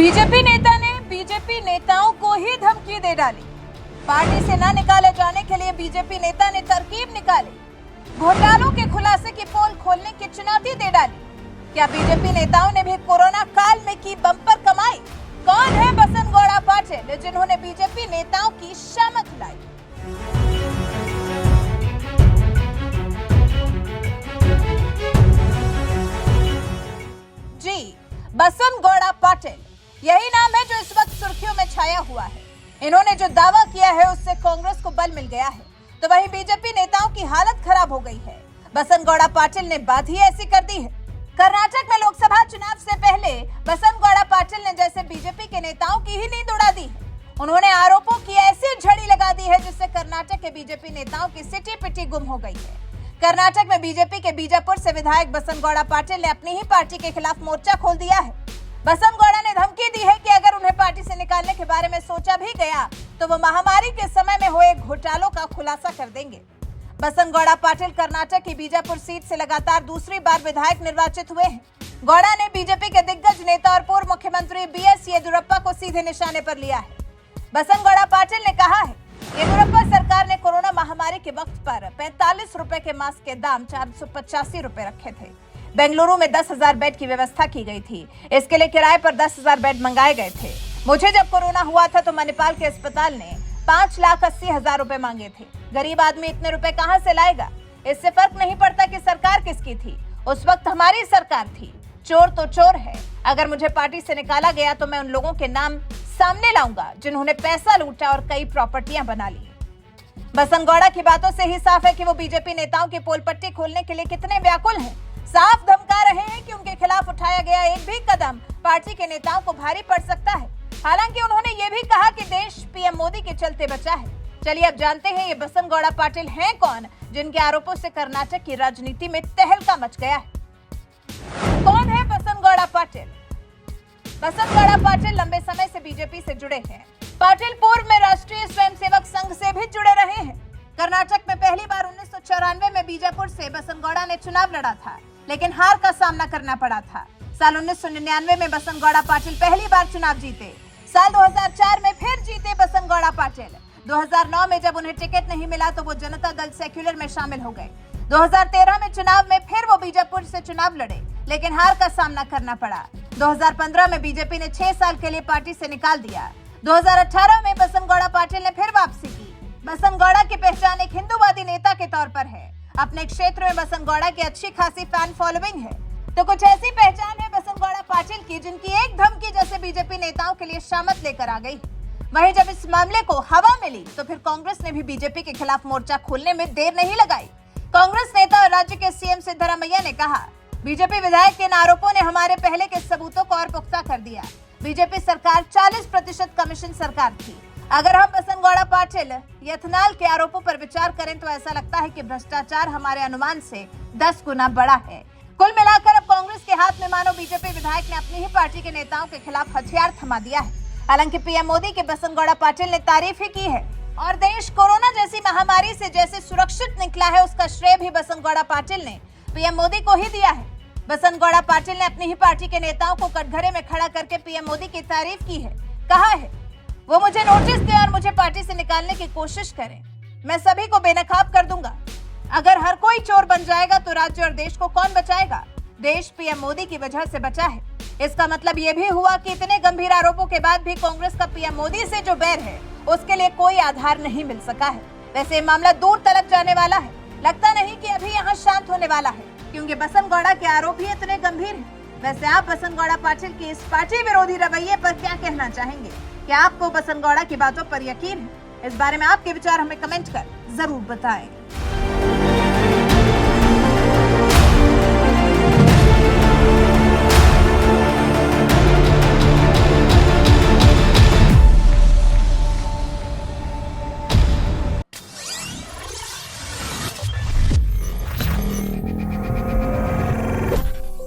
BJP नेता ने BJP नेताओं को ही धमकी दे डाली। पार्टी से न निकाले जाने के लिए बीजेपी नेता ने तरकीब निकाली। घोटालों के खुलासे की पोल खोलने की चुनौती दे डाली। क्या बीजेपी नेताओं ने भी कोरोना काल में की बम्पर कमाई? कौन है बसंत गौड़ा पाटिल जिन्होंने बीजेपी नेताओं की शामत लाई? जी, बसंत गौड़ा पाटिल यही नाम है जो इस वक्त सुर्खियों में छाया हुआ है। इन्होंने जो दावा किया है उससे कांग्रेस को बल मिल गया है, तो वहीं बीजेपी नेताओं की हालत खराब हो गई है। बसंत गौड़ा पाटिल ने बात ही ऐसी कर दी है। कर्नाटक में लोकसभा चुनाव से पहले बसंत गौड़ा पाटिल ने जैसे बीजेपी के नेताओं की ही नींद उड़ा दी है। उन्होंने आरोपों की ऐसी झड़ी लगा दी है जिससे कर्नाटक के बीजेपी नेताओं की सिटी पिटी गुम हो गई है। कर्नाटक में बीजेपी के बीजापुर से विधायक बसंत गौड़ा पाटिल ने अपनी ही पार्टी के खिलाफ मोर्चा खोल दिया है। बसंत गौड़ा ने धमकी दी है कि अगर उन्हें पार्टी से निकालने के बारे में सोचा भी गया तो वो महामारी के समय में हुए घोटालों का खुलासा कर देंगे। बसंत गौड़ा पाटिल कर्नाटक की बीजापुर सीट से लगातार दूसरी बार विधायक निर्वाचित हुए हैं। गौड़ा ने बीजेपी के दिग्गज नेता और पूर्व मुख्यमंत्री बीएस येदियुरप्पा को सीधे निशाने पर लिया है। बसंत गौड़ा पाटिल ने कहा है, येदियुरप्पा सरकार ने कोरोना महामारी के वक्त पर 45 रुपए के मास्क के दाम 485 रुपए रखे थे। बेंगलुरु में 10,000 बेड की व्यवस्था की गई थी। इसके लिए किराए पर 10,000 बेड मंगाए गए थे। मुझे जब कोरोना हुआ था तो मणिपाल के अस्पताल ने 5,80,000 रुपए मांगे थे। गरीब आदमी इतने रुपए कहां से लाएगा? इससे फर्क नहीं पड़ता कि सरकार किसकी थी, उस वक्त हमारी सरकार थी। चोर तो चोर है। अगर मुझे पार्टी से निकाला गया तो मैं उन लोगों के नाम सामने लाऊंगा जिन्होंने पैसा लूटा और कई प्रॉपर्टियां बना ली। बसंत गौड़ा की बातों से ही साफ है कि वो बीजेपी नेताओं की पोल पट्टी खोलने के लिए कितने व्याकुल हैं। साफ धमका रहे हैं कि उनके खिलाफ उठाया गया एक भी कदम पार्टी के नेताओं को भारी पड़ सकता है। हालांकि उन्होंने ये भी कहा कि देश पीएम मोदी के चलते बचा है। चलिए अब जानते हैं ये बसंत गौड़ा पाटिल हैं कौन, जिनके आरोपों से कर्नाटक की राजनीति में तहलका मच गया है। कौन है बसंत गौड़ा पाटिल? बसंत गौड़ा पाटिल लंबे समय से बीजेपी से जुड़े हैं। पाटिल पूर्व में राष्ट्रीय स्वयंसेवक संघ से भी जुड़े रहे हैं। कर्नाटक में पहली बार 1994 में बीजापुर से बसंत गौड़ा ने चुनाव लड़ा था, लेकिन हार का सामना करना पड़ा था। साल 1999 में बसंत गौड़ा पाटिल पहली बार चुनाव जीते। साल 2004 में फिर जीते बसंत गौड़ा पाटिल। 2009 में जब उन्हें टिकट नहीं मिला तो वो जनता दल सेक्युलर में शामिल हो गए। 2013 में चुनाव में फिर वो बीजापुर से चुनाव लड़े, लेकिन हार का सामना करना पड़ा। 2015 में बीजेपी ने 6 साल के लिए पार्टी से निकाल दिया। 2018 में बसंत गौड़ा पाटिल ने फिर वापसी की। बसंत गौड़ा की पहचान एक हिंदूवादी नेता के तौर पर है। अपने क्षेत्र में बसंत गौड़ा की अच्छी खासी फैन फॉलोइंग है। तो कुछ ऐसी पहचान है बसंत गौड़ा पाटिल की जिनकी एक धमकी जैसे बीजेपी नेताओं के लिए शामत लेकर आ गई। वहीं जब इस मामले को हवा मिली तो फिर कांग्रेस ने भी बीजेपी के खिलाफ मोर्चा खोलने में देर नहीं लगाई। कांग्रेस नेता और राज्य के सीएम सिद्धरामैया ने कहा, बीजेपी विधायक के इन आरोपों ने हमारे पहले के सबूतों को और पुख्ता कर दिया। बीजेपी सरकार 40% कमीशन सरकार थी। अगर हम बसंत गौड़ा पाटिल इथेनॉल के आरोपों पर विचार करें तो ऐसा लगता है कि भ्रष्टाचार हमारे अनुमान से 10 गुना बड़ा है। कुल मिलाकर अब कांग्रेस के हाथ में मानो बीजेपी विधायक ने अपनी ही पार्टी के नेताओं के खिलाफ हथियार थमा दिया है। हालांकि पीएम मोदी के बसंत गौड़ा पाटिल ने तारीफ ही की है और देश कोरोना जैसी महामारी से जैसे सुरक्षित निकला है उसका श्रेय भी बसंत गौड़ा पाटिल ने पीएम मोदी को ही दिया है। बसंत गौड़ा पाटिल ने अपनी ही पार्टी के नेताओं को कटघरे में खड़ा करके पीएम मोदी की तारीफ की है। कहा है, वो मुझे नोटिस दे और मुझे पार्टी से निकालने की कोशिश करें, मैं सभी को बेनकाब कर दूंगा। अगर हर कोई चोर बन जाएगा तो राज्य और देश को कौन बचाएगा? देश पीएम मोदी की वजह से बचा है। इसका मतलब ये भी हुआ कि इतने गंभीर आरोपों के बाद भी कांग्रेस का पीएम मोदी से जो बैर है उसके लिए कोई आधार नहीं मिल सका है। वैसे ये मामला दूर तलक जाने वाला है। लगता नहीं कि अभी यहाँ शांत होने वाला है, क्योंकि बसंत गौड़ा के आरोप ही इतने गंभीर हैं। वैसे आप बसंत गौड़ा पाटिल के इस पार्टी विरोधी रवैये पर क्या कहना चाहेंगे? क्या आपको बसंत गौड़ा की बातों पर यकीन है? इस बारे में आपके विचार हमें कमेंट कर जरूर बताएं।